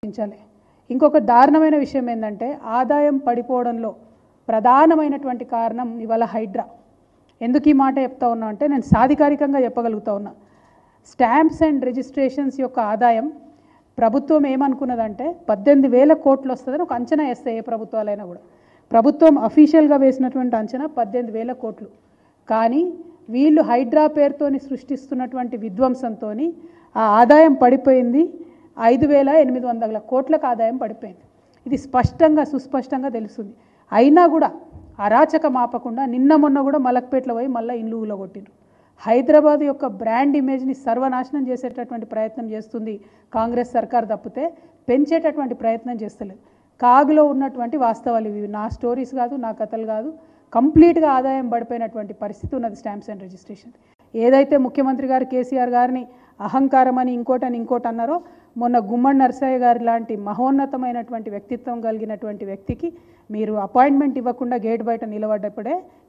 ఉంచాలి. ఇంకొక దారుణమైన విషయం ఏంటంటే ఆదాయం పడిపోవడంలో ప్రధానమైనటువంటి కారణం ఇవాళ హైడ్రా. ఎందుకు ఈ మాట చెప్తా ఉన్నా అంటే నేను సాధికారికంగా చెప్పగలుగుతా ఉన్నా. స్టాంప్స్ అండ్ రిజిస్ట్రేషన్స్ యొక్క ఆదాయం ప్రభుత్వం ఏమనుకున్నదంటే 18,000 కోట్లు వస్తుందని ఒక అంచనా వేస్తాయి ఏ ప్రభుత్వాలైనా కూడా. ప్రభుత్వం అఫీషియల్గా వేసినటువంటి అంచనా 18,000 కోట్లు. కానీ వీళ్ళు హైడ్రా పేరుతోని సృష్టిస్తున్నటువంటి విధ్వంసంతో ఆ ఆదాయం పడిపోయింది. 5,800 కోట్లకు ఆదాయం పడిపోయింది. ఇది స్పష్టంగా సుస్పష్టంగా తెలుస్తుంది. అయినా కూడా అరాచక మాపకుండా నిన్న మొన్న కూడా మలక్పేటలో పోయి మళ్ళీ ఇండ్లు ఊలగొట్టిండ్రు. హైదరాబాద్ యొక్క బ్రాండ్ ఇమేజ్ని సర్వనాశనం చేసేటటువంటి ప్రయత్నం చేస్తుంది కాంగ్రెస్ సర్కార్ తప్పితే పెంచేటటువంటి ప్రయత్నం చేస్తలేదు. కాగులో ఉన్నటువంటి వాస్తవాలు ఇవి. నా స్టోరీస్ కాదు, నా కథలు కాదు. కంప్లీట్గా ఆదాయం పడిపోయినటువంటి పరిస్థితి ఉన్నది స్టాంప్స్ అండ్ రిజిస్ట్రేషన్. ఏదైతే ముఖ్యమంత్రి గారు కేసీఆర్ గారిని అహంకారం అని ఇంకోటి అన్నారో, మొన్న గుమ్మడి నరసయ్య గారి లాంటి మహోన్నతమైనటువంటి వ్యక్తిత్వం కలిగినటువంటి వ్యక్తికి మీరు అపాయింట్మెంట్ ఇవ్వకుండా గేట్ బయట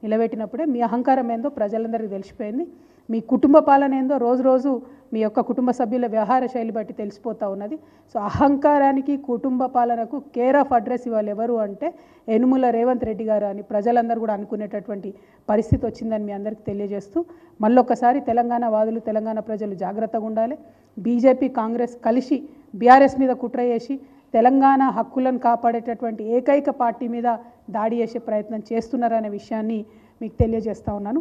నిలబెట్టినప్పుడే మీ అహంకారం ఏందో ప్రజలందరికీ తెలిసిపోయింది. మీ కుటుంబ పాలన ఏందో రోజు రోజు మీ యొక్క కుటుంబ సభ్యుల వ్యవహార శైలి బట్టి తెలిసిపోతూ ఉన్నది. సో అహంకారానికి కుటుంబ పాలనకు కేర్ ఆఫ్ అడ్రస్ ఇవ్వాలి ఎవరు అంటే యనుమల రేవంత్ రెడ్డి గారు అని ప్రజలందరూ కూడా అనుకునేటటువంటి పరిస్థితి వచ్చిందని మీ అందరికీ తెలియజేస్తూ మళ్ళొక్కసారి తెలంగాణ వాదులు, తెలంగాణ ప్రజలు జాగ్రత్తగా ఉండాలి. బీజేపీ కాంగ్రెస్ కలిసి బీఆర్ఎస్ మీద కుట్ర చేసి తెలంగాణ హక్కులను కాపాడేటటువంటి ఏకైక పార్టీ మీద దాడి చేసే ప్రయత్నం చేస్తున్నారనే విషయాన్ని మీకు తెలియజేస్తా ఉన్నాను.